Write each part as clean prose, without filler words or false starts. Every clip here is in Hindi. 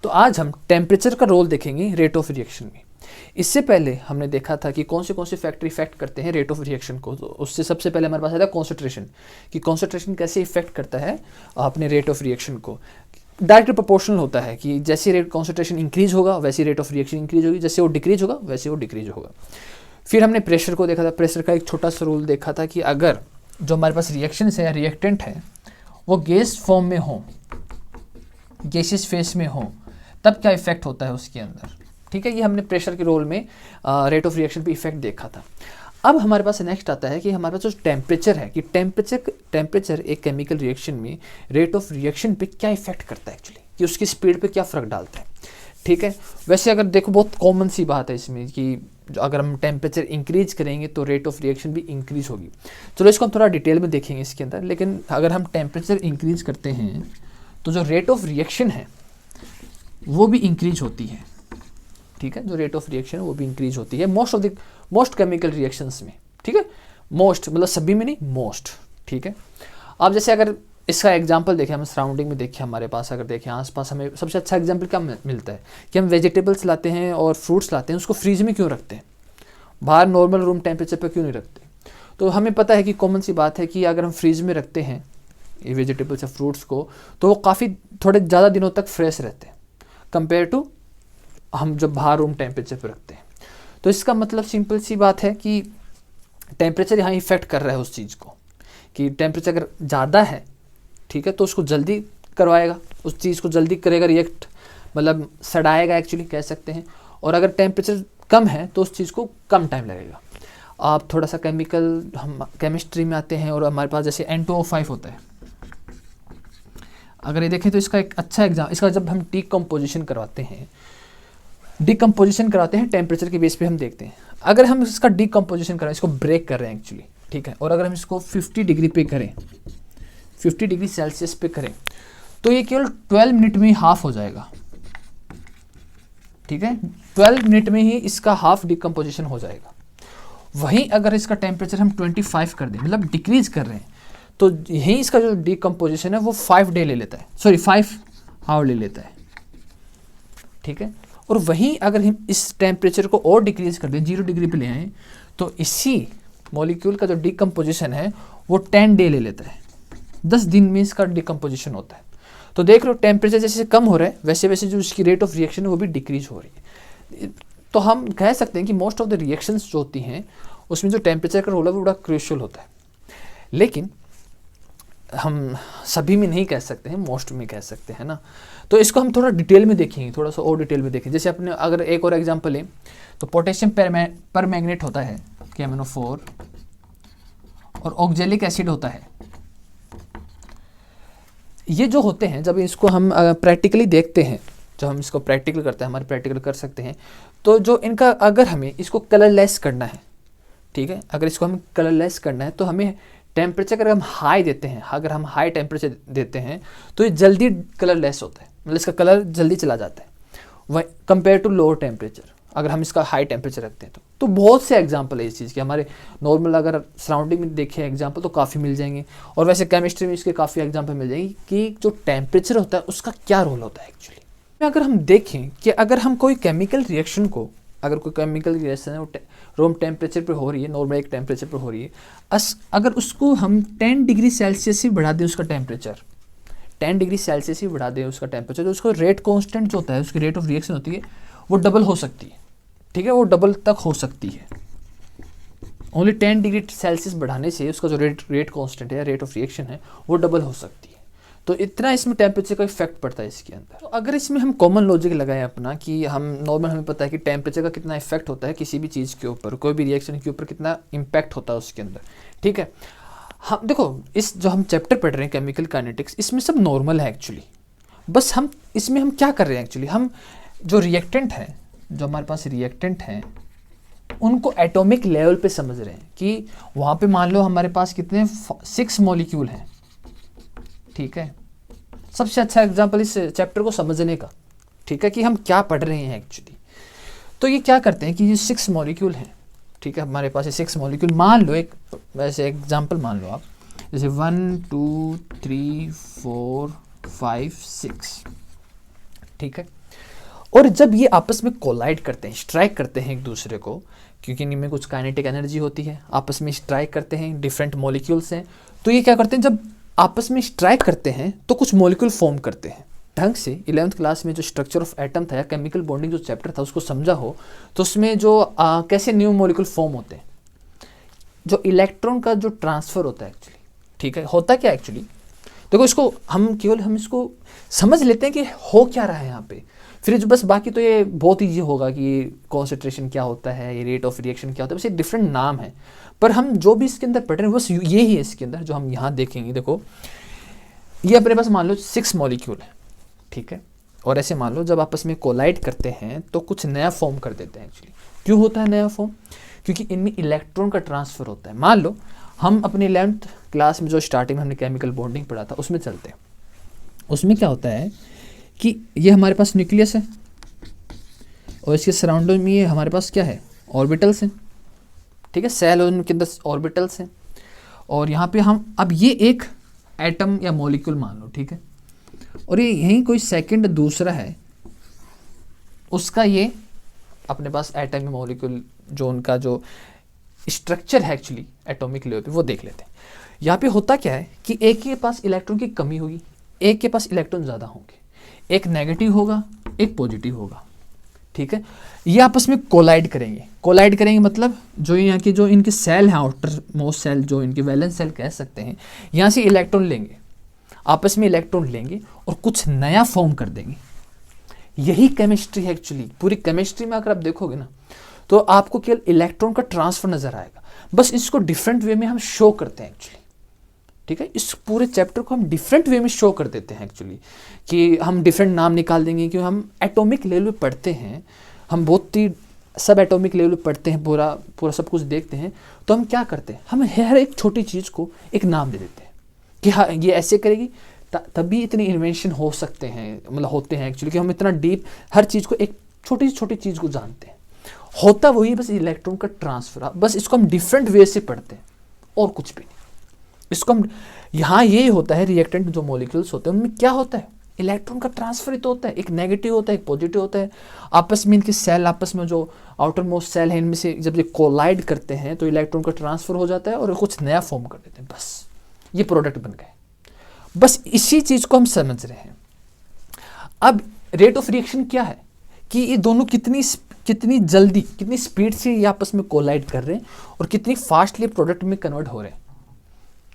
तो आज हम टेम्परेचर का रोल देखेंगे रेट ऑफ रिएक्शन में। इससे पहले हमने देखा था कि कौन से फैक्टर इफेक्ट करते हैं रेट ऑफ रिएक्शन को। तो उससे सबसे पहले हमारे पास आया था कॉन्सेंट्रेशन, कि कॉन्सेंट्रेशन कैसे इफेक्ट करता है अपने रेट ऑफ रिएक्शन को। डायरेक्ट प्रोपोर्शनल होता है कि जैसे रेट कॉन्सेंट्रेशन इंक्रीज होगा वैसे रेट ऑफ रिएक्शन इंक्रीज होगी, जैसे वो डिक्रीज होगा वैसे वो डिक्रीज होगा। फिर हमने प्रेशर को देखा था। प्रेशर का एक छोटा सा रूल देखा था कि अगर जो हमारे पास रिएक्शन है या रिएक्टेंट है वो गैस फॉर्म में हो, गैसियस फेस में हो, तब क्या इफेक्ट होता है उसके अंदर। ठीक है, ये हमने प्रेशर के रोल में रेट ऑफ रिएक्शन पे इफेक्ट देखा था। अब हमारे पास नेक्स्ट आता है कि हमारे पास जो टेम्परेचर है, कि टेम्परेचर एक केमिकल रिएक्शन में रेट ऑफ रिएक्शन पे क्या इफेक्ट करता है एक्चुअली, कि उसकी स्पीड पे क्या फ़र्क डालता है। ठीक है, वैसे अगर देखो बहुत कॉमन सी बात है इसमें कि अगर हम टेम्परेचर इंक्रीज करेंगे तो रेट ऑफ रिएक्शन भी इंक्रीज होगी। चलो इसको हम थोड़ा डिटेल में देखेंगे इसके अंदर। लेकिन अगर हम टेम्परेचर इंक्रीज करते हैं तो जो रेट ऑफ रिएक्शन है वो भी इंक्रीज होती है। ठीक है, जो रेट ऑफ रिएक्शन है वो भी इंक्रीज होती है मोस्ट केमिकल रिएक्शंस में। ठीक है, मोस्ट मतलब सभी में नहीं, मोस्ट। ठीक है, अब जैसे अगर इसका एग्जांपल देखें, हम सराउंडिंग में देखें, हमारे पास अगर देखें आसपास, हमें सबसे अच्छा एग्जांपल क्या मिलता है कि हम वेजिटेबल्स लाते हैं और फ्रूट्स लाते हैं, उसको फ्रीज में क्यों रखते हैं, बाहर नॉर्मल रूम टेम्परेचर पर क्यों नहीं रखते। तो हमें पता है कि कॉमन सी बात है कि अगर हम फ्रीज में रखते हैं ये वेजिटेबल्स या फ्रूट्स को तो वो काफ़ी थोड़े ज़्यादा दिनों तक फ्रेश रहते हैं कंपेयर टू हम जब बाहर रूम टेम्परेचर पर रखते हैं। तो इसका मतलब सिंपल सी बात है कि टेम्परेचर यहाँ इफेक्ट कर रहा है उस चीज़ को, कि टेम्परेचर अगर ज़्यादा है, ठीक है, तो उसको जल्दी करवाएगा, उस चीज़ को जल्दी करेगा रिएक्ट, मतलब सड़ाएगा एक्चुअली कह सकते हैं। और अगर टेम्परेचर कम है तो उस चीज़ को कम टाइम लगेगा। आप थोड़ा सा हम केमिस्ट्री में आते हैं और हमारे पास जैसे N2O5 होता है। अगर ये देखें तो इसका एक अच्छा एग्जाम, इसका जब हम डिकम्पोजिशन करवाते हैं टेम्परेचर के बेस पे हम देखते हैं। अगर हम इसका डिकम्पोजिशन करें, इसको ब्रेक कर रहे हैं एक्चुअली, ठीक है, और अगर हम इसको 50 डिग्री पे करें, 50 डिग्री सेल्सियस पे करें, तो ये केवल 12 मिनट में ही हाफ हो जाएगा। ठीक है, 12 मिनट में ही इसका हाफ डिकम्पोजिशन हो जाएगा। वहीं अगर इसका टेम्परेचर हम 25 कर दें, मतलब डिक्रीज कर रहे हैं, तो यहीं इसका जो डिकम्पोजिशन है वो 5 डे ले लेता है, 5 आवर ले लेता है। ठीक है, और वहीं अगर हम इस टेम्परेचर को और डिक्रीज कर दें, 0 डिग्री पे ले आए, तो इसी मॉलिक्यूल का जो डिकम्पोजिशन है वो 10 डे ले लेता है, 10 दिन में इसका डिकम्पोजिशन होता है। तो देख लो टेम्परेचर जैसे कम हो रहा है वैसे वैसे जो इसकी रेट ऑफ रिएक्शन है वो भी डिक्रीज हो रही है। तो हम कह सकते हैं कि मोस्ट ऑफ द रिएक्शंस जो होती हैं उसमें जो टेम्परेचर का रोल है वो बड़ा क्रूशियल होता है। लेकिन हम सभी में नहीं कह सकते हैं, मोस्ट में कह सकते हैं ना। तो इसको हम थोड़ा डिटेल में देखेंगे, थोड़ा सा और डिटेल में देखें। जैसे अपने अगर एक और एग्जांपल लें तो पोटेशियम परमैंगनेट होता है KMnO4 और ऑक्जेलिक एसिड होता है। ये जो होते हैं जब इसको हम प्रैक्टिकली देखते हैं, जब हम इसको प्रैक्टिकल करते हैं, हमारे प्रैक्टिकल कर सकते हैं, तो जो इनका अगर हमें इसको कलरलेस करना है, ठीक है, अगर इसको हमें कलरलेस करना है तो हमें टेम्परेचर अगर हम हाई देते हैं, अगर हम हाई टेम्परेचर देते हैं तो ये जल्दी कलरलेस होता है, मतलब इसका कलर जल्दी चला जाता है वह कंपेयर टू लोअर टेम्परेचर अगर हम इसका हाई टेम्परेचर रखते हैं। तो बहुत से एग्जांपल है इस चीज़ के, हमारे नॉर्मल अगर सराउंडिंग में देखें एग्जांपल तो काफ़ी मिल जाएंगे, और वैसे केमिस्ट्री में इसके काफ़ी एग्जांपल मिल जाएंगे कि जो टेम्परेचर होता है उसका क्या रोल होता है एक्चुअली। अगर हम देखें कि अगर हम कोई केमिकल रिएक्शन को, अगर कोई केमिकल रिएक्शन है वो रूम टेम्परेचर पर हो रही है, नॉर्मल एक टेम्परेचर पर हो रही है, अगर उसको हम 10 डिग्री सेल्सियस ही बढ़ा दें उसका टेम्परेचर, 10 डिग्री सेल्सियस ही बढ़ा दें उसका टेम्परेचर, तो उसको रेट कॉन्स्टेंट जो होता है, उसकी रेट ऑफ रिएक्शन होती है वो डबल हो सकती है। ठीक है, वो डबल तक हो सकती है। ओनली 10 डिग्री सेल्सियस बढ़ाने से उसका जो रेट कॉन्स्टेंट है, रेट ऑफ रिएक्शन है, वो डबल हो सकती है। तो इतना इसमें टेम्परेचर का इफेक्ट पड़ता है इसके अंदर। तो अगर इसमें हम कॉमन लॉजिक लगाएं अपना कि हम नॉर्मल, हमें पता है कि टेम्परेचर का कितना इफेक्ट होता है किसी भी चीज़ के ऊपर, कोई भी रिएक्शन के ऊपर कितना इम्पैक्ट होता है उसके अंदर। ठीक है, हम देखो इस जो हम चैप्टर पढ़ रहे हैं केमिकल काइनेटिक्स, इसमें सब नॉर्मल है एक्चुअली। बस हम इसमें हम क्या कर रहे हैं एक्चुअली, हम जो रिएक्टेंट हैं, जो हमारे पास रिएक्टेंट हैं, उनको एटॉमिक लेवल पे समझ रहे हैं कि वहाँ पे मान लो हमारे पास कितने 6 मॉलिक्यूल हैं। ठीक है, सबसे अच्छा एग्जांपल इस चैप्टर को समझने का, ठीक है, कि हम क्या पढ़ रहे हैं एक्चुअली। तो ये क्या करते हैं कि ये 6 मॉलिक्यूल हैं। ठीक है, हमारे पास ये 6 मॉलिक्यूल, मान लो एक वैसे एग्जांपल मान लो आप, जैसे 1 2 3 4 5 6। ठीक है, और जब ये आपस में कोलाइड करते हैं, स्ट्राइक करते हैं एक दूसरे को, क्योंकि इनमें कुछ काइनेटिक एनर्जी होती है, आपस में स्ट्राइक करते हैं, डिफरेंट मॉलिक्यूल्स हैं, तो ये क्या करते हैं, जब आपस में स्ट्राइक करते हैं तो कुछ मॉलिक्यूल फॉर्म करते हैं ढंग से। 11th क्लास में जो स्ट्रक्चर ऑफ एटम था या केमिकल बॉन्डिंग जो चैप्टर था उसको समझा हो तो उसमें जो कैसे न्यू मॉलिक्यूल फॉर्म होते हैं, जो इलेक्ट्रॉन का जो ट्रांसफर होता है एक्चुअली, ठीक है, होता क्या एक्चुअली, देखो इसको हम इसको समझ लेते हैं कि हो क्या रहा है यहाँ पे, फिर जो बस बाकी तो ये बहुत ईजी होगा कि ये कॉन्सेंट्रेशन क्या होता है, ये रेट ऑफ रिएक्शन क्या होता है, बस ये डिफरेंट नाम है, पर हम जो भी इसके अंदर पढ़ रहे हैं बस ये ही है इसके अंदर जो हम यहाँ देखेंगे। देखो ये अपने पास मान लो 6 मॉलिक्यूल है, ठीक है, और ऐसे मान लो जब आपस में कोलाइड करते हैं तो कुछ नया फॉर्म कर देते हैं एक्चुअली। क्यों होता है नया फॉर्म? क्योंकि इनमें इलेक्ट्रॉन का ट्रांसफर होता है। मान लो हम अपने 11th क्लास में जो स्टार्टिंग में हमने केमिकल बॉन्डिंग पढ़ा था उसमें चलते हैं। उसमें क्या होता है कि ये हमारे पास न्यूक्लियस है और इसके सराउंडिंग में ये हमारे पास क्या है, ऑर्बिटल्स हैं, ठीक है, सेल और उनके अंदर ऑर्बिटल्स हैं, और यहाँ पे हम अब ये एक एटम या मॉलिक्यूल मान लो, ठीक है, और ये यहीं कोई सेकंड दूसरा है उसका ये अपने पास एटम या मॉलिक्यूल जो उनका जो स्ट्रक्चर है एक्चुअली एटॉमिक लेवल पे वो देख लेते हैं। यहाँ पे होता क्या है कि एक के पास इलेक्ट्रॉन की कमी होगी, एक के पास इलेक्ट्रॉन ज़्यादा होंगे, एक नेगेटिव होगा एक पॉजिटिव होगा, ठीक है, ये आपस में कोलाइड करेंगे। कोलाइड करेंगे मतलब जो यहाँ की जो इनके सेल हैं, आउटर मोस्ट सेल जो इनके वैलेंस सेल कह सकते हैं, यहाँ से इलेक्ट्रॉन लेंगे, आपस में इलेक्ट्रॉन लेंगे और कुछ नया फॉर्म कर देंगे। यही केमिस्ट्री है एक्चुअली। पूरी केमिस्ट्री में अगर आप देखोगे ना तो आपको केवल इलेक्ट्रॉन का ट्रांसफर नजर आएगा, बस इसको डिफरेंट वे में हम शो करते हैं एक्चुअली, ठीक है, इस पूरे चैप्टर को हम डिफरेंट वे में शो कर देते हैं एक्चुअली, कि हम डिफरेंट नाम निकाल देंगे, क्योंकि हम एटॉमिक लेवल पे पढ़ते हैं, हम बहुत ही सब एटॉमिक लेवल पे पढ़ते हैं, पूरा सब कुछ देखते हैं, तो हम क्या करते हैं, हम हर एक छोटी चीज़ को एक नाम दे देते हैं कि हाँ ये ऐसे करेगी, तभी इतने इन्वेंशन हो सकते हैं, मतलब होते हैं एक्चुअली, कि हम इतना डीप हर चीज़ को एक छोटी छोटी चीज़ को जानते हैं। होता वही बस इलेक्ट्रॉन का ट्रांसफर, बस इसको हम डिफरेंट वे से पढ़ते हैं और कुछ भी नहीं। इसको हम यहाँ ये होता है रिएक्टेंट जो मॉलिक्यूल्स होते हैं उनमें क्या होता है, इलेक्ट्रॉन का ट्रांसफर ही तो होता है, एक नेगेटिव होता है एक पॉजिटिव होता है, आपस में इनके सेल, आपस में जो आउटर मोस्ट सेल है इनमें से जब ये कोलाइड करते हैं तो इलेक्ट्रॉन का ट्रांसफर हो जाता है और कुछ नया फॉर्म कर देते हैं, बस ये प्रोडक्ट बन गए। बस इसी चीज को हम समझ रहे हैं। अब रेट ऑफ रिएक्शन क्या है कि ये दोनों कितनी जल्दी कितनी स्पीड से ये आपस में कोलाइड कर रहे हैं और कितनी फास्टली प्रोडक्ट में कन्वर्ट हो रहे हैं,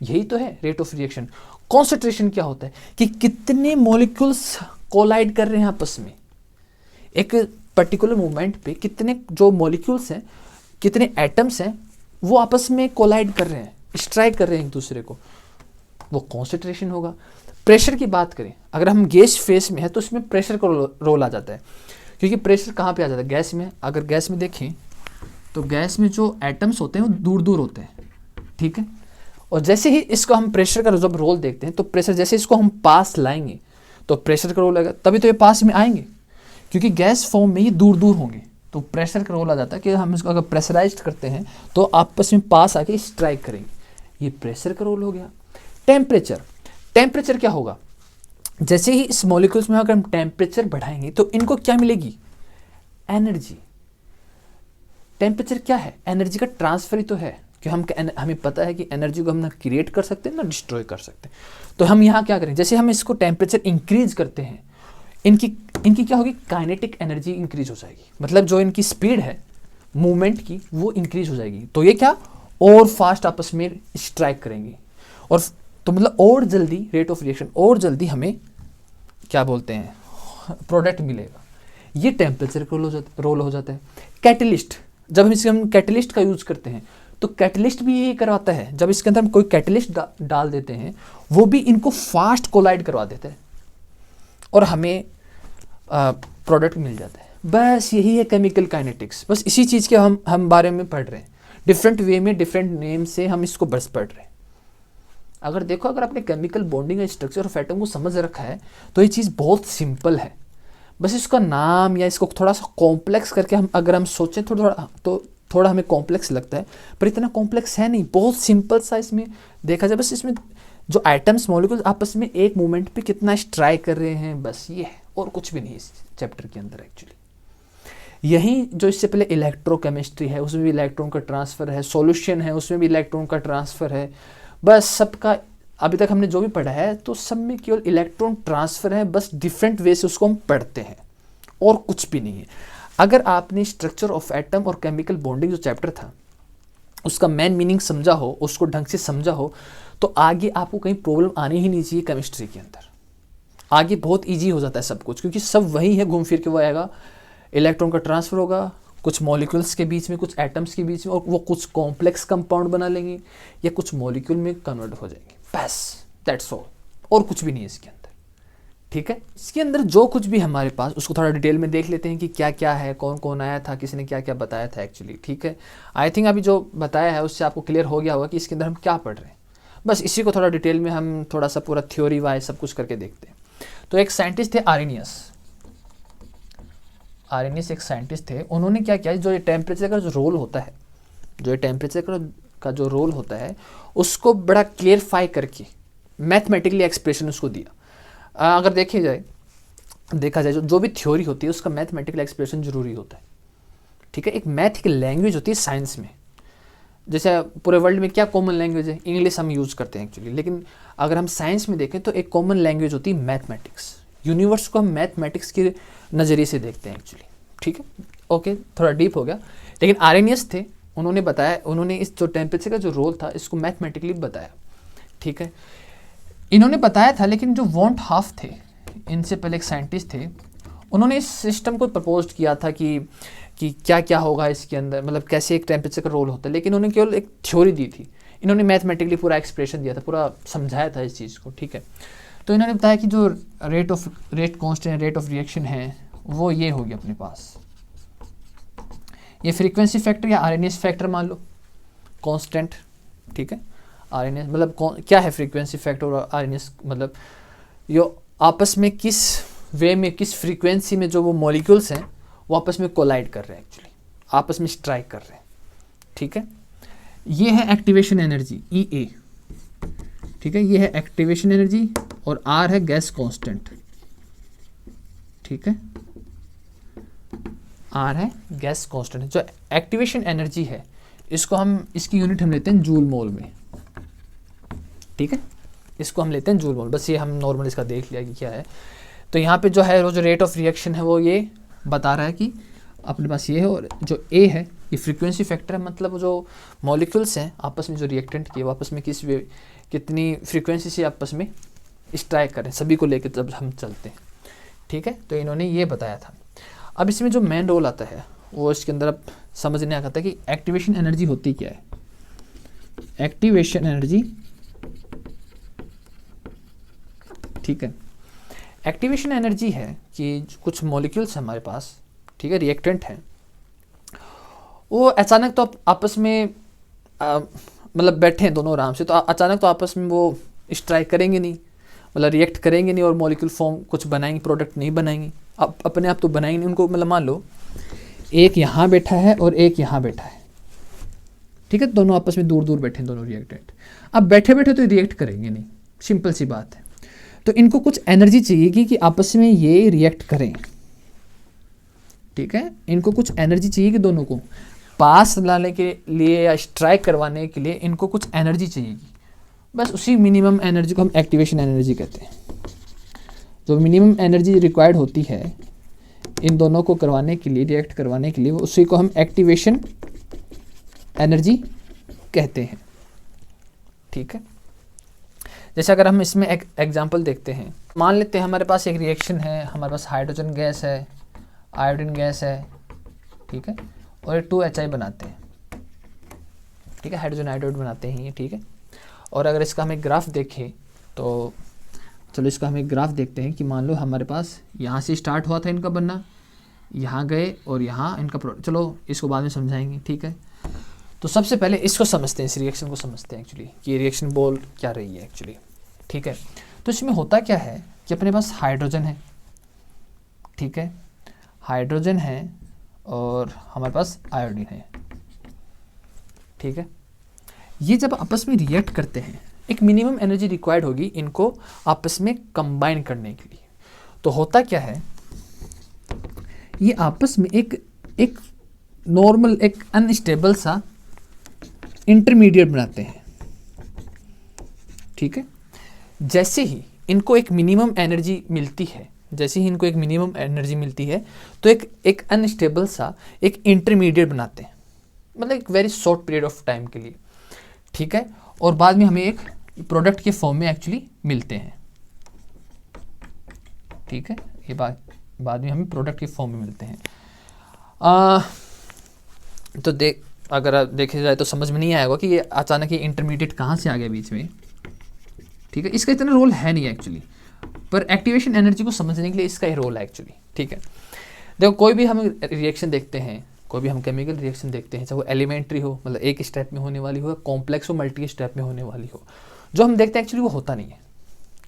यही तो है रेट ऑफ रिएक्शन। कॉन्सेंट्रेशन क्या होता है कि कितने मॉलिक्यूल्स कोलाइड कर रहे हैं आपस में, एक पर्टिकुलर मोमेंट पे कितने जो मॉलिक्यूल्स हैं, कितने एटम्स हैं वो आपस में कोलाइड कर रहे हैं, स्ट्राइक कर रहे हैं एक दूसरे को, वो कॉन्सेंट्रेशन होगा। प्रेशर की बात करें, अगर हम गैस फेस में है तो इसमें प्रेशर का रोल आ जाता है, क्योंकि प्रेशर कहाँ पे आ जाता है, गैस में। अगर गैस में देखें तो गैस में जो एटम्स होते हैं वो दूर दूर होते हैं, ठीक है, और जैसे ही इसको हम प्रेशर का जब रोल देखते हैं तो प्रेशर जैसे इसको हम पास लाएंगे तो प्रेशर का रोल आएगा, तभी तो ये पास में आएंगे, क्योंकि गैस फॉर्म में ये दूर दूर होंगे, तो प्रेशर का रोल आ जाता है कि हम इसको अगर प्रेशराइज्ड करते हैं तो आपस में पास आके स्ट्राइक करेंगे, ये प्रेशर का रोल हो गया। टेम्परेचर क्या होगा, जैसे ही इस मॉलिक्यूल्स में अगर हम टेम्परेचर बढ़ाएंगे तो इनको क्या मिलेगी, एनर्जी। टेम्परेचर क्या है, एनर्जी का ट्रांसफर ही तो है, कि हमें पता है कि एनर्जी को हम ना क्रिएट कर सकते हैं ना डिस्ट्रॉय कर सकते हैं। तो हम यहाँ क्या करें, जैसे हम इसको टेम्परेचर इंक्रीज करते हैं, इनकी क्या होगी, काइनेटिक एनर्जी इंक्रीज हो जाएगी, मतलब जो इनकी स्पीड है मूवमेंट की वो इंक्रीज हो जाएगी, तो ये क्या और फास्ट आपस में स्ट्राइक करेंगे, और तो मतलब और जल्दी रेट ऑफ रिएक्शन और जल्दी हमें क्या बोलते हैं प्रोडक्ट मिलेगा। ये टेम्परेचर का रोल हो जाता है। कैटलिस्ट, जब हम कैटलिस्ट का यूज करते हैं तो कैटलिस्ट भी ये करवाता है, जब इसके अंदर हम कोई कैटलिस्ट डाल देते हैं वो भी इनको फास्ट कोलाइड करवा देता है और हमें प्रोडक्ट मिल जाता है। बस यही है केमिकल काइनेटिक्स, बस इसी चीज़ के हम बारे में पढ़ रहे हैं, डिफरेंट वे में डिफरेंट नेम से हम इसको बस पढ़ रहे हैं। अगर देखो, अगर आपने केमिकल बॉन्डिंग या स्ट्रक्चर ऑफ एटम को समझ रखा है तो ये चीज़ बहुत सिंपल है, बस इसका नाम या इसको थोड़ा सा कॉम्प्लेक्स करके हम अगर हम सोचें थोड़ा हमें कॉम्प्लेक्स लगता है, पर इतना कॉम्प्लेक्स है नहीं, बहुत सिंपल सा इसमें देखा जाए। बस इसमें जो एटम्स मॉलिक्यूल्स आपस में एक मोमेंट पे कितना स्ट्राइक कर रहे हैं, बस ये है, और कुछ भी नहीं इस चैप्टर के अंदर एक्चुअली। यही जो इससे पहले इलेक्ट्रोकेमिस्ट्री है उसमें भी इलेक्ट्रॉन का ट्रांसफ़र है, सॉल्यूशन है उसमें भी इलेक्ट्रॉन का ट्रांसफ़र है, बस सबका अभी तक हमने जो भी पढ़ा है तो सब में केवल इलेक्ट्रॉन ट्रांसफ़र है, बस डिफरेंट वे से उसको हम पढ़ते हैं और कुछ भी नहीं है। अगर आपने स्ट्रक्चर ऑफ एटम और केमिकल बॉन्डिंग जो चैप्टर था उसका मेन मीनिंग समझा हो, उसको ढंग से समझा हो, तो आगे आपको कहीं प्रॉब्लम आनी ही नहीं चाहिए केमिस्ट्री के अंदर। आगे बहुत ईजी हो जाता है सब कुछ, क्योंकि सब वही है, घूम फिर के वो आएगा, इलेक्ट्रॉन का ट्रांसफ़र होगा कुछ मॉलिक्यूल्स के बीच में, कुछ एटम्स के बीच में, और वो कुछ कॉम्प्लेक्स कंपाउंड बना लेंगे या कुछ मॉलिक्यूल में कन्वर्ट हो जाएंगे, बस दैट्स ऑल, और कुछ भी नहीं है इसके अंदर। ठीक है, इसके अंदर जो कुछ भी हमारे पास उसको थोड़ा डिटेल में देख लेते हैं कि क्या क्या है, कौन कौन आया था, किसी ने क्या क्या बताया था एक्चुअली। ठीक है, आई थिंक अभी जो बताया है उससे आपको क्लियर हो गया होगा कि इसके अंदर हम क्या पढ़ रहे हैं। बस इसी को थोड़ा डिटेल में हम थोड़ा सा पूरा थ्योरी वाइज सब कुछ करके देखते हैं। तो एक साइंटिस्ट थे आर्रेनियस एक साइंटिस्ट थे। उन्होंने क्या किया, जो ये टेम्परेचर का जो रोल होता है, जो ये टेम्परेचर का जो रोल होता है उसको बड़ा क्लियरफाई करके मैथमेटिकली एक्सप्रेशन उसको दिया। अगर देखा जाए जो भी थ्योरी होती है उसका मैथमेटिकल एक्सप्रेशन जरूरी होता है। ठीक है, एक मैथ की लैंग्वेज होती है साइंस में। जैसे पूरे वर्ल्ड में क्या कॉमन लैंग्वेज है, इंग्लिश हम यूज़ करते हैं एक्चुअली, लेकिन अगर हम साइंस में देखें तो एक कॉमन लैंग्वेज होती है मैथमेटिक्स। यूनिवर्स को हम मैथमेटिक्स के नज़रिए से देखते हैं एक्चुअली। ठीक है, ओके, थोड़ा डीप हो गया, लेकिन आर्रेनियस थे, उन्होंने बताया, उन्होंने इस जो टेम्परेचर का जो रोल था इसको मैथमेटिकली बताया। ठीक है, इन्होंने बताया था, लेकिन जो वॉन्ट हाफ थे, इनसे पहले एक साइंटिस्ट थे, उन्होंने इस सिस्टम को प्रपोज किया था कि क्या क्या होगा इसके अंदर, मतलब कैसे एक टेम्परेचर का रोल होता है, लेकिन उन्होंने केवल एक थ्योरी दी थी, इन्होंने मैथमेटिकली पूरा एक्सप्रेशन दिया था, पूरा समझाया था इस चीज़ को। ठीक है, तो इन्होंने बताया कि जो rate constant rate of reaction है वो ये होगी अपने पास, ये फ्रीक्वेंसी फैक्टर या आरएनएस फैक्टर मान लो कांस्टेंट। ठीक है, आरएनएस मतलब क्या है, फ्रीक्वेंसी फैक्टर और आरएनएस मतलब यो आपस में किस वे में, किस फ्रीक्वेंसी में जो वो मॉलिक्यूल्स हैं वो आपस में कोलाइड कर रहे हैं, एक्चुअली आपस में स्ट्राइक कर रहे हैं। ठीक है, ये है एक्टिवेशन एनर्जी EA। ठीक है, ये है एक्टिवेशन एनर्जी और R है गैस कांस्टेंट। ठीक है, R है गैस कांस्टेंट। जो एक्टिवेशन एनर्जी है इसको हम, इसकी यूनिट हम लेते हैं जूल मोल में। ठीक है, इसको हम लेते हैं जूल मोल, बस ये हम नॉर्मल इसका देख लिया कि क्या है। तो यहाँ पे जो है वो जो रेट ऑफ रिएक्शन है वो ये बता रहा है कि अपने पास ये है, और जो A है ये फ्रीक्वेंसी फैक्टर है, मतलब जो मॉलिक्यूल्स हैं आपस में, जो रिएक्टेंट की आपस में कितनी फ्रीक्वेंसी से आपस में स्ट्राइक करें, सभी को लेकर जब हम चलते हैं। ठीक है, तो इन्होंने ये बताया था। अब इसमें जो मेन रोल आता है वो इसके अंदर अब समझने आता है कि एक्टिवेशन एनर्जी होती क्या है। एक्टिवेशन एनर्जी, ठीक है, एक्टिवेशन एनर्जी है कि कुछ मॉलिक्यूल्स हैं हमारे पास, ठीक है, रिएक्टेंट हैं, वो अचानक तो आपस में मतलब बैठे हैं दोनों आराम से, तो अचानक तो आपस में वो स्ट्राइक करेंगे नहीं, मतलब रिएक्ट करेंगे नहीं और मॉलिक्यूल फॉर्म कुछ बनाएंगे, प्रोडक्ट नहीं बनाएंगे, अब अपने आप तो बनाएंगे नहीं उनको। मतलब मान लो एक यहाँ बैठा है और एक यहाँ बैठा है, ठीक है, दोनों आपस में दूर दूर बैठे हैं दोनों रिएक्टेंट। अब बैठे बैठे तो रिएक्ट करेंगे नहीं, सिंपल सी बात है। तो इनको कुछ एनर्जी चाहिए कि आपस में ये रिएक्ट करें। ठीक है, इनको कुछ एनर्जी चाहिए कि दोनों को पास लाने के लिए या स्ट्राइक करवाने के लिए इनको कुछ एनर्जी चाहिए। बस उसी मिनिमम एनर्जी को हम एक्टिवेशन एनर्जी कहते हैं। जो मिनिमम एनर्जी रिक्वायर्ड होती है इन दोनों को करवाने के लिए, रिएक्ट करवाने के लिए, उसी को हम एक्टिवेशन एनर्जी कहते हैं। ठीक है, जैसे अगर हम इसमें एक एग्जांपल देखते हैं, मान लेते हैं हमारे पास एक रिएक्शन है, हमारे पास हाइड्रोजन गैस है, आयोडीन गैस है, ठीक है, और 2HI बनाते हैं। ठीक है, हाइड्रोजन आयोडाइड बनाते हैं ये। ठीक है, और अगर इसका हम एक ग्राफ देखें तो चलो इसका हम एक ग्राफ देखते हैं कि मान लो हमारे पास यहाँ से स्टार्ट हुआ था इनका बनना, यहाँ गए और यहाँ इनका चलो इसको बाद में समझाएंगे। ठीक है, तो सबसे पहले इसको समझते हैं, इस रिएक्शन को समझते हैं एक्चुअली कि ये रिएक्शन बोल क्या रही है एक्चुअली। ठीक है, तो इसमें होता क्या है कि अपने पास हाइड्रोजन है, ठीक है, हाइड्रोजन है और हमारे पास आयोडीन है। ठीक है, ये जब आपस में रिएक्ट करते हैं एक मिनिमम एनर्जी रिक्वायर्ड होगी इनको आपस में कंबाइन करने के लिए। तो होता क्या है, ये आपस में एक नॉर्मल, एक अनस्टेबल सा इंटरमीडिएट बनाते हैं। ठीक है, जैसे ही इनको एक मिनिमम एनर्जी मिलती है, तो एक अनस्टेबल सा एक इंटरमीडिएट बनाते हैं, मतलब एक very short period of time के लिए। ठीक है, और बाद में हमें एक प्रोडक्ट के फॉर्म में एक्चुअली मिलते हैं। ठीक है, ये बाद में हमें प्रोडक्ट के फॉर्म में मिलते हैं। तो अगर देखे जाए तो समझ में नहीं आएगा कि ये अचानक ये इंटरमीडिएट कहाँ से आ गया बीच में। ठीक है, इसका इतना रोल है नहीं एक्चुअली, पर एक्टिवेशन एनर्जी को समझने के लिए इसका ही रोल है एक्चुअली। ठीक है, देखो कोई भी हम रिएक्शन देखते हैं, कोई भी हम केमिकल रिएक्शन देखते हैं, चाहे वो एलिमेंट्री हो, मतलब एक स्टेप में होने वाली हो, कॉम्प्लेक्स हो, मल्टी स्टेप में होने वाली हो, जो हम देखते हैं एक्चुअली वो होता नहीं है।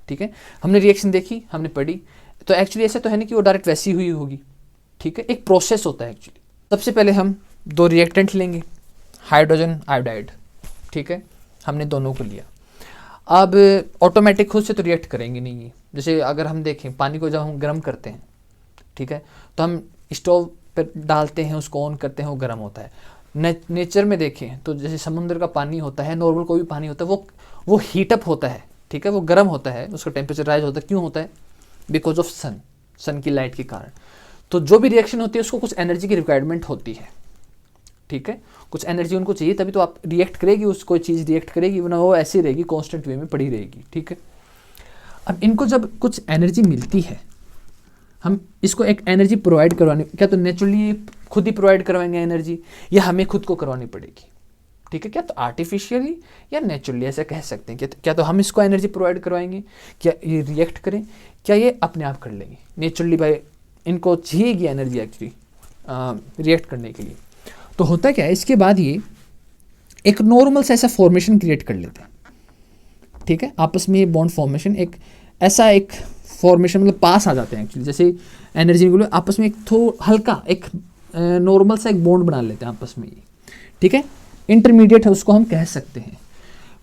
ठीक है, हमने रिएक्शन देखी, हमने पढ़ी, तो एक्चुअली ऐसा तो है नहीं कि वो डायरेक्ट वैसी हुई होगी। ठीक है, एक प्रोसेस होता है एक्चुअली। सबसे पहले हम दो रिएक्टेंट लेंगे, हाइड्रोजन आयोडाइड। ठीक है, हमने दोनों को लिया। अब ऑटोमेटिक खुद से तो रिएक्ट करेंगे नहीं ये। जैसे अगर हम देखें पानी को जब हम गर्म करते हैं, ठीक है, तो हम स्टोव पर डालते हैं, उसको ऑन करते हैं, वो गर्म होता है। नेचर में देखें तो जैसे समुद्र का पानी होता है, नॉर्मल कोई भी पानी होता है, वो हीटअप होता है। ठीक है, वो गर्म होता है, उसका टेम्परेचर राइज होता है। क्यों होता है? बिकॉज ऑफ सन की लाइट के कारण। तो जो भी रिएक्शन होती है उसको कुछ एनर्जी की रिक्वायरमेंट होती है। ठीक है, कुछ एनर्जी उनको चाहिए, तभी तो आप रिएक्ट करेगी, उस कोई चीज़ रिएक्ट करेगी, वरना वो ऐसी रहेगी, कांस्टेंट वे में पड़ी रहेगी। ठीक है, अब इनको जब कुछ एनर्जी मिलती है, हम इसको एक एनर्जी प्रोवाइड करवाने, क्या तो नेचुरली खुद ही प्रोवाइड करवाएंगे एनर्जी, या हमें खुद को करवानी पड़ेगी? ठीक है, क्या तो आर्टिफिशियली या नेचुरली, ऐसा कह सकते हैं। क्या तो हम इसको एनर्जी प्रोवाइड करवाएंगे, क्या ये रिएक्ट करें, क्या ये अपने आप कर लेंगे नेचुरली? बाय इनको चाहिएगी एनर्जी एक्चुअली रिएक्ट करने के लिए। तो होता क्या है, इसके बाद ये एक नॉर्मल सा ऐसा फॉर्मेशन क्रिएट कर लेते हैं। ठीक है, आपस में ये बॉन्ड फॉर्मेशन एक ऐसा एक फॉर्मेशन मतलब पास आ जाते हैं एक्चुअली। जैसे एनर्जी को आपस में एक हल्का एक नॉर्मल सा एक बॉन्ड बना लेते हैं आपस में ये। ठीक है, इंटरमीडिएट है, उसको हम कह सकते हैं।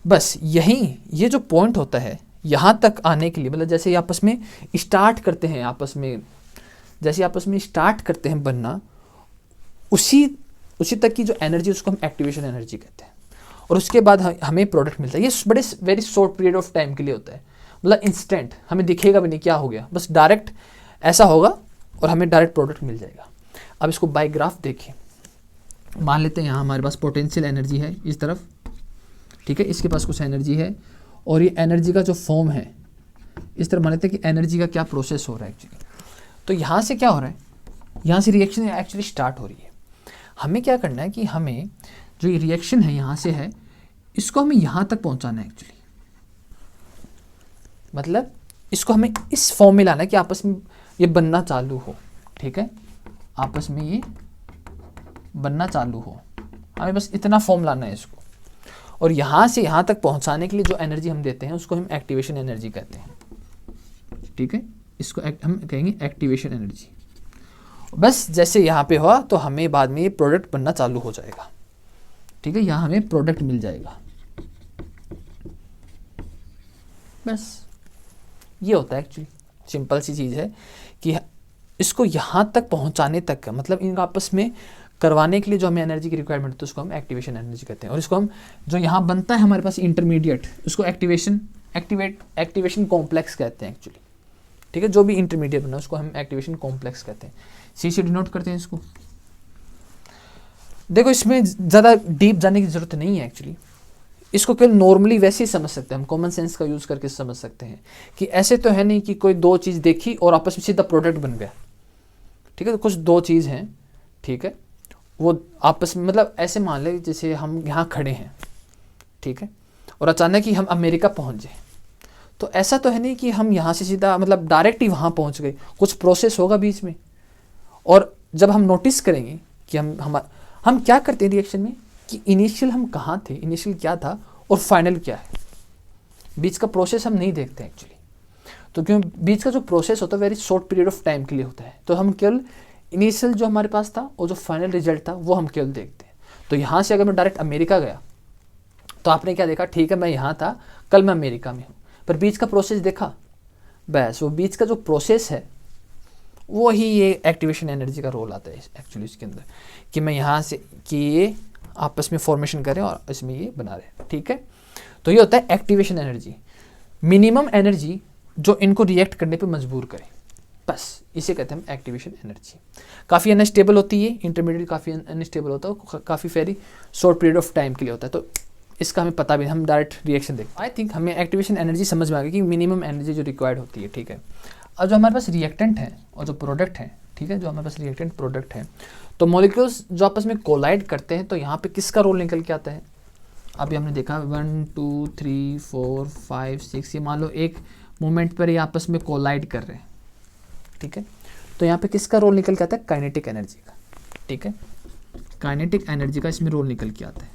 बस यही ये जो पॉइंट होता है, यहाँ तक आने के लिए, मतलब जैसे आपस में स्टार्ट करते हैं, आपस में स्टार्ट करते हैं बनना, उसी तक की जो एनर्जी, उसको हम एक्टिवेशन एनर्जी कहते हैं। और उसके बाद हमें प्रोडक्ट मिलता है। ये बड़े very short period of time के लिए होता है, मतलब इंस्टेंट, हमें दिखेगा भी नहीं क्या हो गया, बस डायरेक्ट ऐसा होगा और हमें डायरेक्ट प्रोडक्ट मिल जाएगा। अब इसको बाय ग्राफ देखें, मान लेते हैं यहाँ हमारे पास पोटेंशियल एनर्जी है इस तरफ। ठीक है, इसके पास कुछ एनर्जी है, और ये एनर्जी का जो फॉर्म है इस तरह मान लेते हैं कि एनर्जी का क्या प्रोसेस हो रहा है एक्चुअली। तो यहाँ से क्या हो रहा है, यहाँ से रिएक्शन एक्चुअली स्टार्ट हो रही है। हमें क्या करना है कि हमें जो ये रिएक्शन है यहाँ से है, इसको हमें यहाँ तक पहुँचाना है एक्चुअली। मतलब इसको हमें इस फॉर्म में लाना है कि आपस में ये बनना चालू हो। ठीक है, आपस में ये बनना चालू हो, हमें बस इतना फॉर्म लाना है इसको। और यहाँ से यहाँ तक पहुँचाने के लिए जो एनर्जी हम देते हैं उसको हम एक्टिवेशन एनर्जी कहते हैं। ठीक है, इसको हम कहेंगे एक्टिवेशन एनर्जी। बस जैसे यहाँ पे हुआ तो हमें बाद में ये प्रोडक्ट बनना चालू हो जाएगा। ठीक है, यहाँ हमें प्रोडक्ट मिल जाएगा। बस ये होता है एक्चुअली, सिंपल सी चीज़ है कि इसको यहाँ तक पहुँचाने तक का मतलब इनका आपस में करवाने के लिए जो हमें एनर्जी की रिक्वायरमेंट होती है उसको हम एक्टिवेशन एनर्जी कहते हैं। और इसको हम जो यहाँ बनता है हमारे पास इंटरमीडिएट, उसको एक्टिवेशन कॉम्प्लेक्स कहते हैं एक्चुअली। ठीक है, जो भी इंटरमीडिएट बना उसको हम एक्टिवेशन कॉम्प्लेक्स कहते हैं। सी से डिनोट करते हैं इसको। देखो इसमें ज़्यादा डीप जाने की ज़रूरत नहीं है एक्चुअली, इसको केवल नॉर्मली वैसे ही समझ सकते हैं हम, कॉमन सेंस का यूज़ करके समझ सकते हैं कि ऐसे तो है नहीं कि कोई दो चीज़ देखी और आपस में सीधा प्रोडक्ट बन गया। ठीक है, तो कुछ दो चीज़ हैं, ठीक है, वो आपस में मतलब ऐसे मान लें जैसे हम यहाँ खड़े हैं, ठीक है, और अचानक ही हम अमेरिका पहुँच जाए, तो ऐसा तो है नहीं कि हम यहाँ से सीधा मतलब डायरेक्ट ही वहाँ पहुँच गए, कुछ प्रोसेस होगा बीच में। और जब हम नोटिस करेंगे कि हम क्या करते हैं रिएक्शन में कि इनिशियल हम कहाँ थे, इनिशियल क्या था और फाइनल क्या है, बीच का प्रोसेस हम नहीं देखते एक्चुअली। तो क्यों बीच का जो प्रोसेस होता है very short period of time के लिए होता है, तो हम केवल इनिशियल जो हमारे पास था और जो फाइनल रिजल्ट था वो हम केवल देखते हैं। तो यहाँ से अगर मैं डायरेक्ट अमेरिका गया तो आपने क्या देखा, ठीक है मैं यहाँ था, कल मैं अमेरिका में हूँ, पर बीच का प्रोसेस देखा, बस वो बीच का जो प्रोसेस है वो ही ये एक्टिवेशन एनर्जी का रोल आता है एक्चुअली इसके अंदर, कि मैं यहाँ से कि ये आपस में फॉर्मेशन करें और इसमें ये बना रहे, ठीक है। तो ये होता है एक्टिवेशन एनर्जी, मिनिमम एनर्जी जो इनको रिएक्ट करने पे मजबूर करे, बस इसे कहते हैं हम एक्टिवेशन एनर्जी। काफ़ी अनस्टेबल होती है, इंटरमीडिएट काफ़ी अनस्टेबल होता है, काफ़ी very short period of time के लिए होता है, तो इसका हमें पता भी, हम डायरेक्ट रिएक्शन देखते हैं। आई थिंक हमें एक्टिवेशन एनर्जी समझ में आ गई कि मिनिमम एनर्जी जो रिक्वायर्ड होती है, ठीक है। अब जो हमारे पास रिएक्टेंट है और जो प्रोडक्ट है, ठीक है, जो हमारे पास रिएक्टेंट प्रोडक्ट है, तो मॉलिक्यूल्स जो आपस में कोलाइड करते हैं तो यहाँ पे किसका रोल निकल के आता है। अभी हमने देखा 1 2 3 4 5 6, ये मान लो एक मोमेंट पर ये आपस में कोलाइड कर रहे हैं, ठीक है। तो यहाँ पे किसका रोल निकल के आता है, काइनेटिक एनर्जी का, ठीक है। काइनेटिक एनर्जी का इसमें रोल निकल के आता है।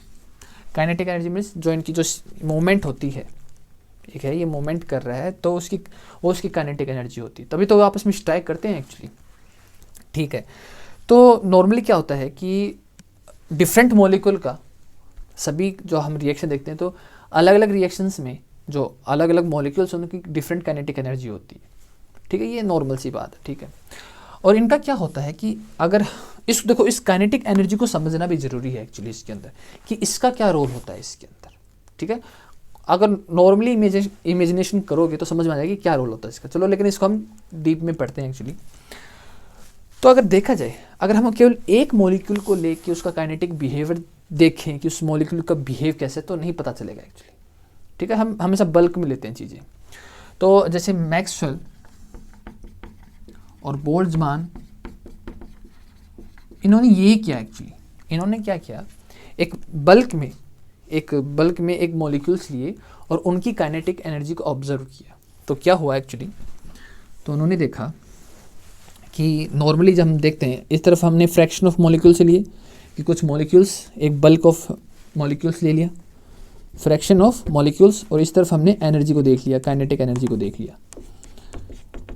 काइनेटिक एनर्जी मीन्स जो इनकी जो मूवमेंट होती है, ठीक है, ये मूवमेंट कर रहा है तो उसकी काइनेटिक एनर्जी होती है, तभी तो वो आपस में स्ट्राइक करते हैं एक्चुअली, ठीक है। तो नॉर्मली क्या होता है कि डिफरेंट मॉलिक्यूल का सभी जो हम रिएक्शन देखते हैं तो अलग अलग रिएक्शंस में जो अलग अलग मॉलिक्यूल्स उनकी डिफरेंट काइनेटिक एनर्जी होती है, ठीक है, ये नॉर्मल सी बात है, ठीक है। और इनका क्या होता है कि अगर देखो इस काइनेटिक एनर्जी को समझना भी ज़रूरी है एक्चुअली इसके अंदर, कि इसका क्या रोल होता है इसके अंदर, ठीक है। अगर नॉर्मली इमेजिनेशन करोगे तो समझ में आ जाएगी क्या रोल होता है इसका, चलो, लेकिन इसको हम डीप में पढ़ते हैं एक्चुअली। तो अगर देखा जाए, अगर हम केवल एक मॉलिक्यूल को लेके उसका काइनेटिक बिहेवियर देखें कि उस मॉलिक्यूल का बिहेव कैसे, तो नहीं पता चलेगा एक्चुअली, ठीक है। हम हमेशा बल्क में लेते हैं चीज़ें। तो जैसे मैक्सवेल और बोल्ट्जमान, इन्होंने ये किया एक्चुअली, इन्होंने क्या किया, एक बल्क में एक मॉलिक्यूल्स लिए और उनकी काइनेटिक एनर्जी को ऑब्जर्व किया। तो क्या हुआ एक्चुअली, तो उन्होंने देखा कि नॉर्मली जब हम देखते हैं इस तरफ हमने फ्रैक्शन ऑफ मॉलिक्यूल्स लिए कि कुछ मॉलिक्यूल्स, एक बल्क ऑफ मॉलिक्यूल्स ले लिया, फ्रैक्शन ऑफ मॉलिक्यूल्स, और इस तरफ हमने एनर्जी को देख लिया, काइनेटिक एनर्जी को देख लिया।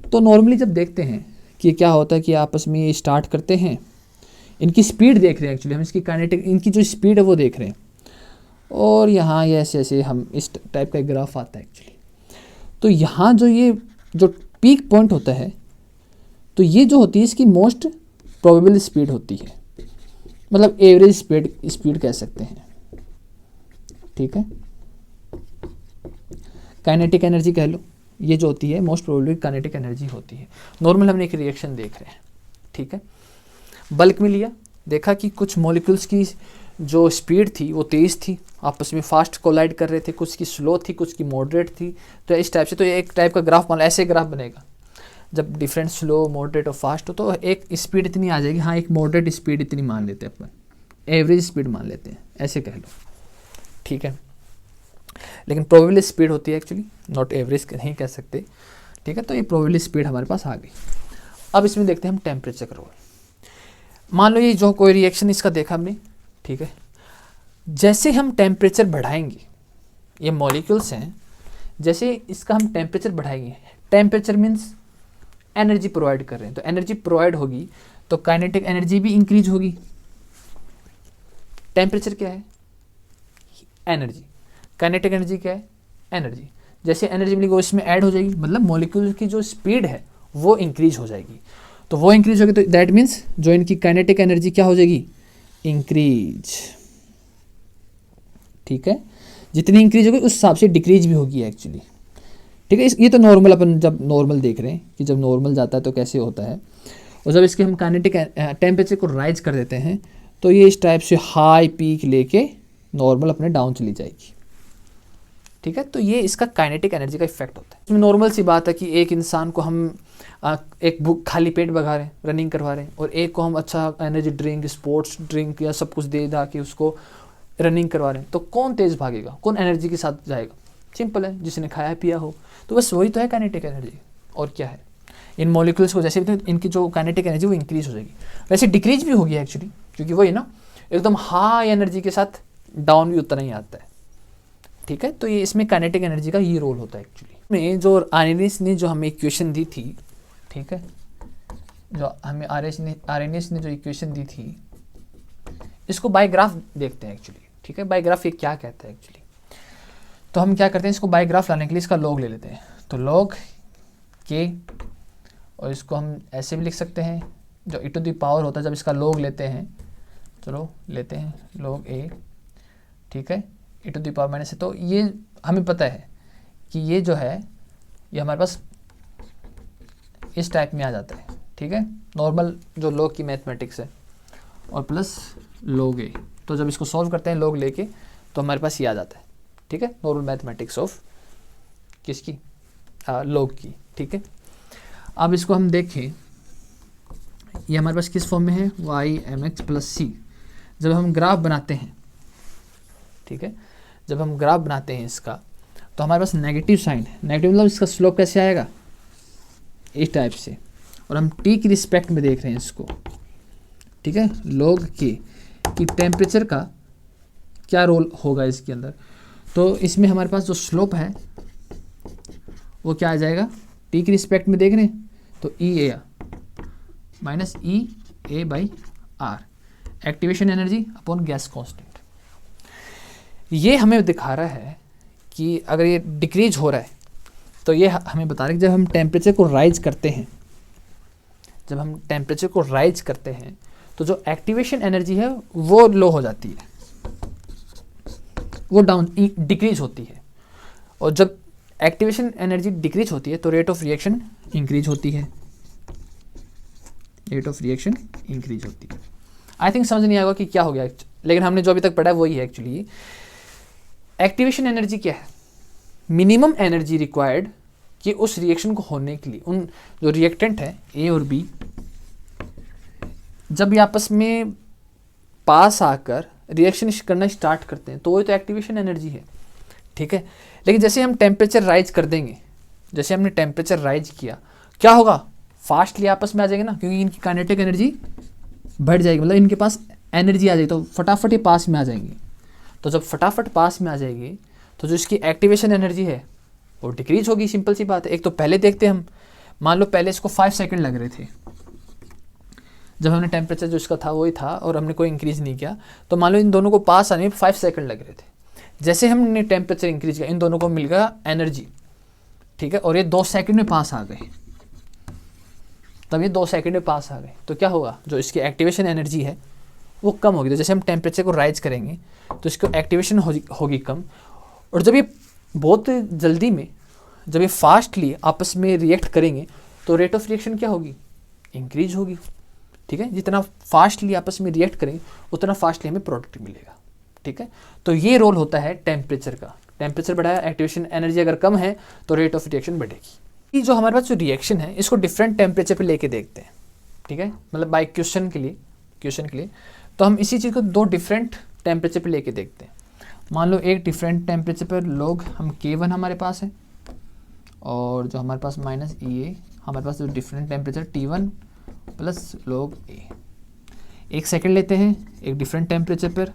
तो नॉर्मली जब देखते हैं कि क्या होता है कि आपस में ये स्टार्ट करते हैं, इनकी स्पीड देख रहे हैं एक्चुअली, हम इसकी काइनेटिक, इनकी जो स्पीड है वो देख रहे हैं, और यहाँ ये ऐसे ऐसे हम इस टाइप का ग्राफ आता है एक्चुअली। तो यहाँ जो पीक पॉइंट होता है, तो ये जो होती है इसकी मोस्ट प्रोबेबल स्पीड होती है, मतलब एवरेज स्पीड कह सकते हैं, ठीक है। काइनेटिक एनर्जी कह लो, ये जो होती है मोस्ट प्रोबेबली काइनेटिक एनर्जी होती है। नॉर्मल हमने एक रिएक्शन देख रहे हैं, ठीक है, बल्क में लिया, देखा कि कुछ मॉलिक्यूल्स की जो स्पीड थी वो तेज़ थी, आपस में फास्ट कोलाइड कर रहे थे, कुछ की स्लो थी, कुछ की मॉडरेट थी। तो इस टाइप से, तो ये एक टाइप का ग्राफ मान लो, ऐसे ग्राफ बनेगा, जब डिफरेंट स्लो, मॉडरेट और फास्ट हो तो एक स्पीड इतनी आ जाएगी, हाँ, एक मॉडरेट स्पीड इतनी मान लेते हैं अपन, एवरेज स्पीड मान लेते हैं, ऐसे कह लो, ठीक है। लेकिन प्रोबेबल स्पीड होती है एक्चुअली, नॉट एवरेज नहीं कह सकते, ठीक है। तो ये प्रोबेबल स्पीड हमारे पास आ गई। अब इसमें देखते हैं हम टेम्परेचर का रोल। मान लो ये जो कोई रिएक्शन इसका देखा हमने, ठीक है, जैसे हम टेम्परेचर बढ़ाएंगे, ये मॉलिक्यूल्स हैं, जैसे इसका हम टेम्परेचर बढ़ाएंगे, टेम्परेचर मीन्स एनर्जी प्रोवाइड कर रहे हैं, तो एनर्जी प्रोवाइड होगी तो काइनेटिक एनर्जी भी इंक्रीज होगी। टेम्परेचर क्या है, एनर्जी, काइनेटिक एनर्जी क्या है, एनर्जी। जैसे एनर्जी मिलेगी वो इसमें ऐड हो जाएगी, मतलब मॉलिक्यूल की जो स्पीड है वो इंक्रीज हो जाएगी। तो वो इंक्रीज होगी तो दैट मीन्स जो इनकी काइनेटिक एनर्जी क्या हो जाएगी, इंक्रीज, ठीक है। जितनी इंक्रीज होगी उस हिसाब से डिक्रीज भी होगी एक्चुअली, ठीक है। ये तो नॉर्मल, अपन जब नॉर्मल देख रहे हैं कि जब नॉर्मल जाता है तो कैसे होता है, और जब इसके हम काइनेटिक टेम्परेचर को राइज कर देते हैं तो ये इस टाइप से हाई पीक लेके नॉर्मल अपने डाउन चली जाएगी, ठीक है। तो ये इसका काइनेटिक एनर्जी का इफेक्ट होता है। इसमें नॉर्मल सी बात है कि एक इंसान को हम एक खाली पेट भगा रहे हैं, रनिंग करवा रहे हैं, और एक को हम अच्छा एनर्जी ड्रिंक, स्पोर्ट्स ड्रिंक या सब कुछ दे दा के उसको रनिंग करवा रहे हैं, तो कौन तेज़ भागेगा, कौन एनर्जी के साथ जाएगा, सिंपल है, जिसने खाया पिया हो। तो बस वही तो है काइनेटिक एनर्जी, और क्या है। इन मॉलिक्यूल्स को जैसे भी इनकी जो काइनेटिक एनर्जी वो इंक्रीज हो जाएगी, वैसे डिक्रीज भी होगी एक्चुअली, क्योंकि वही ना, एकदम हाई एनर्जी के साथ डाउन भी उतना ही आता है, ठीक है। तो ये इसमें काइनेटिक एनर्जी का ये रोल होता है एक्चुअली। में जो आर्यनियस ने जो हमें इक्वेशन दी थी, ठीक है, जो हमें आर्यनियस ने जो इक्वेशन दी थी, इसको बाय ग्राफ देखते हैं एक्चुअली, ठीक है। बाय ग्राफ ये क्या कहता है एक्चुअली, तो हम क्या करते हैं, इसको बाय ग्राफ लाने के लिए इसका लॉग ले लेते हैं। तो लॉग के और इसको हम ऐसे भी लिख सकते हैं, जो e टू द पावर होता है जब इसका log लेते हैं, चलो लेते हैं log a, ठीक है, e to the power minus है। तो ये हमें पता है कि ये जो है ये हमारे पास इस टाइप में आ जाता है, ठीक है, नॉर्मल जो log की मैथमेटिक्स है, और प्लस log a। तो जब इसको सॉल्व करते हैं log लेके तो हमारे पास ये आ जाता है, ठीक है, नॉर्मल मैथमेटिक्स ऑफ किसकी, log की, ठीक है। अब इसको हम देखें, ये हमारे पास किस फॉर्म में है, वाई एम एक्स प्लस सी। जब हम ग्राफ बनाते हैं, ठीक है, जब हम ग्राफ बनाते हैं इसका, तो हमारे पास नेगेटिव साइन है। नेगेटिव मतलब इसका स्लोप कैसे आएगा, इस टाइप से, और हम टी की रिस्पेक्ट में देख रहे हैं इसको, ठीक है, log के कि टेम्परेचर का क्या रोल होगा इसके अंदर। तो इसमें हमारे पास जो स्लोप है वो क्या आ जाएगा, टी की रिस्पेक्ट में देख रहे हैं तो E A minus E A by R, activation energy upon gas constant. ये हमें दिखा रहा है कि अगर ये डिक्रीज हो रहा है तो ये हमें बता रहा है कि जब हम टेम्परेचर को राइज करते हैं, जब हम टेम्परेचर को राइज करते हैं तो जो एक्टिवेशन एनर्जी है वो लो हो जाती है, वो डाउन डिक्रीज होती है। और जब एक्टिवेशन एनर्जी डिक्रीज होती है तो रेट ऑफ रिएक्शन इंक्रीज होती है, रेट ऑफ रिएक्शन इंक्रीज होती है। आई थिंक समझ नहीं आएगा कि क्या हो गया, लेकिन हमने जो अभी तक पढ़ा है वही है एक्चुअली। एक्टिवेशन एनर्जी क्या है, मिनिमम एनर्जी रिक्वायर्ड कि उस रिएक्शन को होने के लिए, उन जो रिएक्टेंट है ए और बी, जब ये आपस में पास आकर रिएक्शन करना स्टार्ट करते हैं तो वो तो एक्टिवेशन एनर्जी है, ठीक है। लेकिन जैसे हम टेम्परेचर राइज कर देंगे, जैसे हमने टेम्परेचर राइज किया, क्या होगा, फास्टली आपस में आ जाएंगे ना, क्योंकि इनकी काइनेटिक एनर्जी बढ़ जाएगी, मतलब इनके पास एनर्जी आ जाएगी, तो फटाफट ही पास में आ जाएंगे। तो जब फटाफट पास में आ जाएगी तो जो इसकी एक्टिवेशन एनर्जी है वो डिक्रीज होगी, सिंपल सी बात है। एक तो पहले देखते हैं हम, मान लो पहले इसको 5 सेकंड लग रहे थे, जब हमने टेम्परेचर जो इसका था वही था और हमने कोई इंक्रीज नहीं किया, तो मान लो इन दोनों को पास आने में 5 सेकंड लग रहे थे। जैसे हमने टेम्परेचर इंक्रीज किया, इन दोनों को मिल गया एनर्जी, ठीक है, और ये 2 सेकंड में पास आ गए, तब ये 2 सेकंड में पास आ गए, तो क्या होगा, जो इसकी एक्टिवेशन एनर्जी है वो कम होगी। तो जैसे हम टेम्परेचर को राइज करेंगे तो इसको एक्टिवेशन होगी कम, और जब ये बहुत जल्दी में, जब ये फास्टली आपस में रिएक्ट करेंगे तो रेट ऑफ रिएक्शन क्या होगी, इंक्रीज होगी, ठीक है। जितना फास्टली आपस में रिएक्ट करेंगे उतना फास्टली हमें प्रोडक्ट मिलेगा, ठीक है। तो ये रोल होता है टेम्परेचर का, टेम्परेचर बढ़ाया, एक्टिवेशन एनर्जी अगर कम है तो रेट ऑफ रिएक्शन बढ़ेगी। ये जो हमारे पास जो रिएक्शन है इसको डिफरेंट टेम्परेचर पे लेके देखते हैं, ठीक है, मतलब बाय क्वेश्चन के लिए तो हम इसी चीज़ को 2 डिफरेंट टेम्परेचर पे लेके देखते हैं। मान लो एक डिफरेंट टेम्परेचर पर log हम K1 हमारे पास है, और जो हमारे पास माइनस EA, हमारे पास जो different temperature T1 plus log A। एक सेकंड लेते हैं एक डिफरेंट टेम्परेचर पर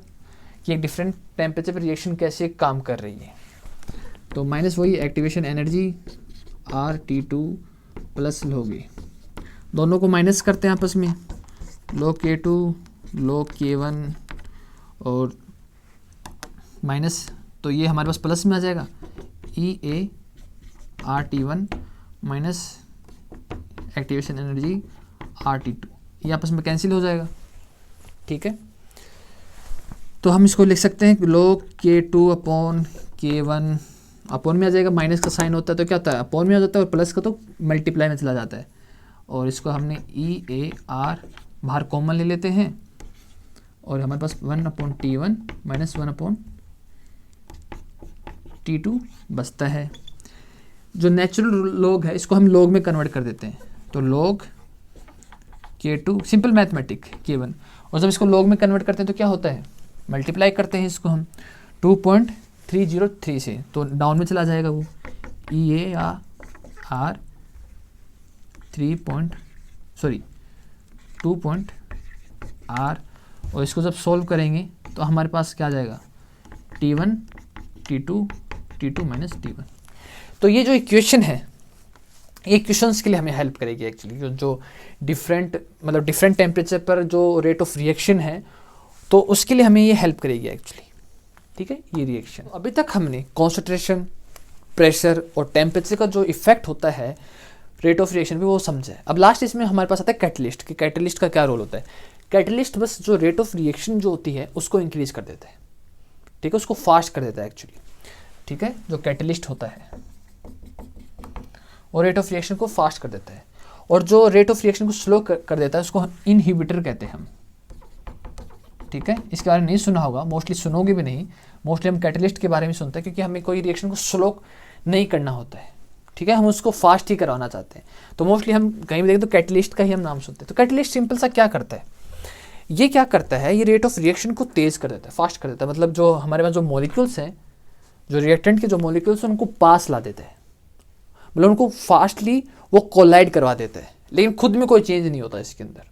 कि एक डिफरेंट टेम्परेचर पर रिएक्शन कैसे काम कर रही है। तो माइनस वही activation energy RT2 plus log A, दोनों को माइनस करते हैं आपस में, log K2 log K1 और माइनस, तो ये हमारे पास प्लस में आ जाएगा EA RT1 minus activation energy RT2, ये आपस में कैंसिल हो जाएगा, ठीक है। तो हम इसको लिख सकते हैं log K2 upon K1, upon में आ जाएगा, माइनस का साइन होता है तो क्या होता है, अपॉन में आ जाता है, और प्लस का तो मल्टीप्लाई में चला जाता है। और इसको हमने EAR बाहर कॉमन ले लेते हैं, और हमारे पास 1/T1 माइनस 1/T2 बचता है। जो नेचुरल log है इसको हम log में कन्वर्ट कर देते हैं, तो log K2 simple mathematic K1, और जब इसको log में कन्वर्ट करते हैं तो क्या होता है, मल्टीप्लाई करते हैं इसको हम 2.303 से, तो डाउन में चला जाएगा वो EAR 2.R, और इसको जब सॉल्व करेंगे तो हमारे पास क्या आ जाएगा T1 T2 माइनस T1। तो ये जो इक्वेशन है ये क्वेश्चंस के लिए हमें हेल्प करेगी एक्चुअली, जो डिफरेंट टेम्परेचर पर जो रेट ऑफ रिएक्शन है तो उसके लिए हमें ये हेल्प करेगी एक्चुअली, ठीक है। ये रिएक्शन अभी तक हमने कॉन्सेंट्रेशन, प्रेशर और टेम्परेचर का जो इफेक्ट होता है रेट ऑफ रिएक्शन पे वो समझे। अब लास्ट इसमें हमारे पास आता है कैटलिस्ट, कि कैटलिस्ट का क्या रोल होता है। कैटलिस्ट बस जो रेट ऑफ रिएक्शन जो होती है उसको इंक्रीज कर देता है, ठीक है, उसको फास्ट कर देता है एक्चुअली, ठीक है, जो कैटलिस्ट होता है वो रेट ऑफ रिएक्शन को फास्ट कर देता है, और जो रेट ऑफ रिएक्शन को स्लो कर देता है उसको इनहिबिटर कहते हैं हम, ठीक है। इसके बारे में नहीं सुना होगा, मोस्टली सुनोगे भी नहीं, मोस्टली हम कैटलिस्ट के बारे में सुनते हैं क्योंकि हमें कोई रिएक्शन को स्लो नहीं करना होता है, ठीक है, हम उसको फास्ट ही करवाना चाहते हैं, तो मोस्टली हम कहीं भी देखें तो कैटलिस्ट का ही हम नाम सुनते हैं। तो कैटलिस्ट सिंपल सा क्या करता है, ये क्या करता है, ये रेट ऑफ रिएक्शन को तेज कर देता है, फास्ट कर देता है, मतलब जो हमारे पास जो मॉलिक्यूल्स हैं, जो रिएक्टेंट के जो मॉलिक्यूल्स हैं उनको पास ला देते हैं, मतलब उनको फास्टली वो कोलाइड करवा देते हैं, लेकिन खुद में कोई चेंज नहीं होता इसके अंदर,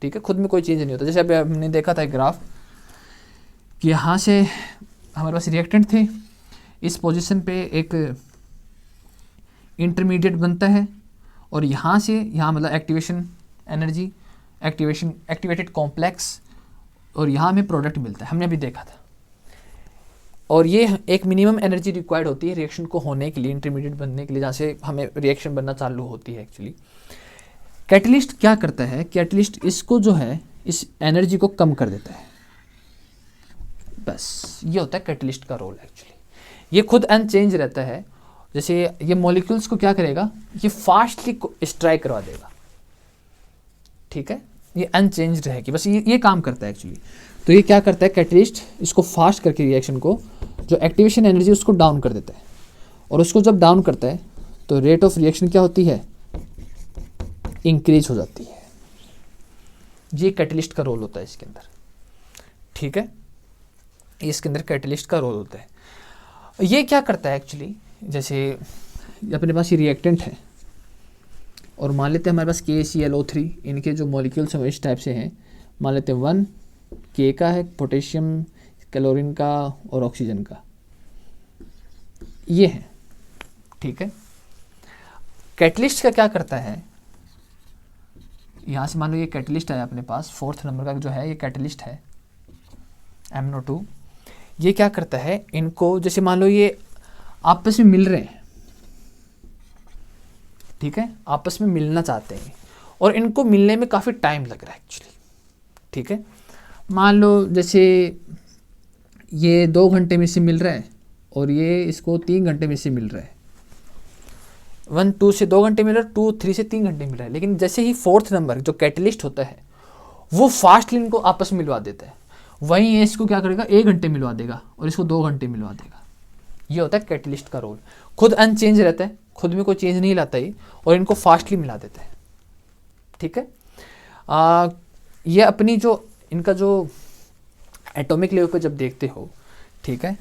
ठीक है, खुद में कोई चेंज नहीं होता। जैसे अभी हमने देखा था ग्राफ कि यहाँ से हमारे पास रिएक्टेंट थे, इस पोजीशन पे एक इंटरमीडिएट बनता है, और यहाँ से यहाँ मतलब एक्टिवेशन एनर्जी, एक्टिवेटेड कॉम्प्लेक्स, और यहाँ हमें प्रोडक्ट मिलता है, हमने अभी देखा था। और ये एक मिनिमम एनर्जी रिक्वायर्ड होती है रिएक्शन को होने के लिए, इंटरमीडिएट बनने के लिए, जहाँ से हमें रिएक्शन बनना चालू होती है एक्चुअली। कैटलिस्ट क्या करता है, कैटलिस्ट इसको जो है इस एनर्जी को कम कर देता है, बस ये होता है कैटलिस्ट का रोल एक्चुअली। ये खुद अनचेंज रहता है, जैसे ये मॉलिक्यूल्स को क्या करेगा, ये फास्टली स्ट्राइक करवा देगा, ठीक है, ये अनचेंज रहेगी, बस ये काम करता है एक्चुअली। तो ये क्या करता है कैटलिस्ट, इसको फास्ट करके रिएक्शन को जो एक्टिवेशन एनर्जी उसको डाउन कर देता है, और उसको जब डाउन करता है तो रेट ऑफ रिएक्शन क्या होती है, इंक्रीज हो जाती है। ये कैटलिस्ट का रोल होता है इसके अंदर, ठीक है, इसके अंदर कैटलिस्ट का रोल होता है। ये क्या करता है एक्चुअली, जैसे अपने पास ये रिएक्टेंट है और मान लेते हैं हमारे पास KClO3, इनके जो मॉलिक्यूल्स हैं वो इस टाइप से हैं, मान लेते हैं 1 K का है, पोटेशियम, क्लोरीन का और ऑक्सीजन का, ये है, ठीक है। कैटलिस्ट का क्या करता है, यहाँ से मान लो ये कैटलिस्ट है अपने पास, 4th नंबर का जो है ये कैटलिस्ट है MnO2। ये क्या करता है, इनको जैसे मान लो ये आपस में मिल रहे हैं, ठीक है, आपस में मिलना चाहते हैं और इनको मिलने में काफ़ी टाइम लग रहा है एक्चुअली, ठीक है। मान लो जैसे ये 2 घंटे में से मिल रहा है और ये इसको 3 घंटे में से मिल रहा है, 1 2 से 2 घंटे मिल रहा है, 2 3 से 3 घंटे मिल रहा है, लेकिन जैसे ही 4th नंबर जो कैटलिस्ट होता है वो फास्टली इनको आपस में मिलवा देता है, वहीं इसको क्या करेगा 1 घंटे मिलवा देगा और इसको 2 घंटे मिलवा देगा। ये होता है कैटलिस्ट का रोल, खुद अनचेंज रहता है, खुद में कोई चेंज नहीं लाता ये, और इनको फास्टली मिला देता है, ठीक है। ये अपनी जो इनका जो एटॉमिक लेवल पर जब देखते हो, ठीक है,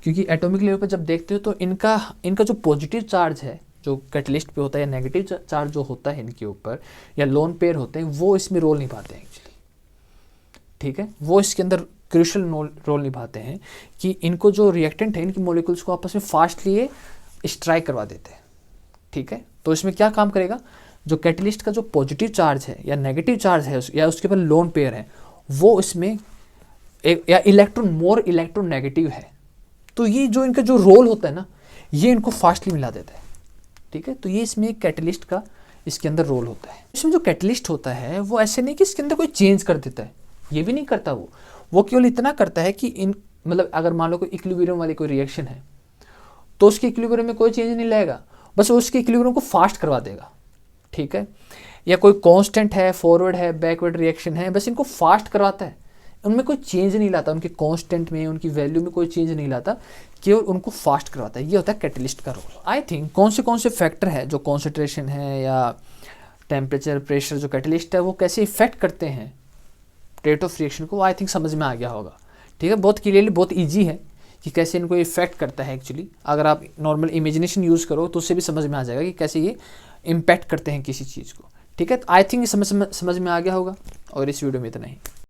क्योंकि एटॉमिक लेवल पर जब देखते हो तो इनका जो पॉजिटिव चार्ज है जो कैटलिस्ट पे होता है, या नेगेटिव चार्ज जो होता है इनके ऊपर, या लोन पेयर होते हैं, वो इसमें रोल निभाते हैं एक्चुअली, ठीक है, वो इसके अंदर क्रूशियल रोल निभाते हैं कि इनको जो रिएक्टेंट है इनकी मॉलिक्यूल्स को आपस में फास्टली ये स्ट्राइक करवा देते हैं, ठीक है। तो इसमें क्या काम करेगा, जो कैटलिस्ट का जो पॉजिटिव चार्ज है या नेगेटिव चार्ज है या उसके ऊपर लोन पेयर है, वो इसमें एक या मोर इलेक्ट्रॉन नेगेटिव है, तो ये जो इनका जो रोल होता है ना, ये इनको फास्टली मिला देता है, ठीक है। तो ये इसमें कैटलिस्ट का इसके अंदर रोल होता है। इसमें जो कैटलिस्ट होता है वो ऐसे नहीं कि इसके अंदर कोई चेंज कर देता है, ये भी नहीं करता वो केवल इतना करता है कि मतलब अगर मान लो कोई इक्विलिब्रियम वाली कोई रिएक्शन है तो उसके इक्विलिब्रियम में कोई चेंज नहीं लाएगा, बस उसके इक्विलिब्रियम को फास्ट करवा देगा, ठीक है। या कोई कांस्टेंट है, फॉरवर्ड है, बैकवर्ड रिएक्शन है, बस इनको फास्ट करवाता है, उनमें कोई चेंज नहीं लाता, उनके कांस्टेंट में, उनकी वैल्यू में कोई चेंज नहीं लाता, केवल उनको फास्ट करवाता है। ये होता है कैटलिस्ट का रोल। आई थिंक कौन से फैक्टर है, जो कॉन्सेंट्रेशन है या टेम्परेचर, प्रेशर, जो कैटलिस्ट है वो कैसे इफेक्ट करते हैं रेट ऑफ रिएक्शन को, आई थिंक समझ में आ गया होगा, ठीक है। बहुत क्लियरली, बहुत ईजी है कि कैसे इनको इफेक्ट करता है एक्चुअली। अगर आप नॉर्मल इमेजिनेशन यूज़ करो तो उससे भी समझ में आ जाएगा कि कैसे ये इम्पैक्ट करते हैं किसी चीज़ को, ठीक है। तो आई थिंक समझ में आ गया होगा, और इस वीडियो में इतना ही।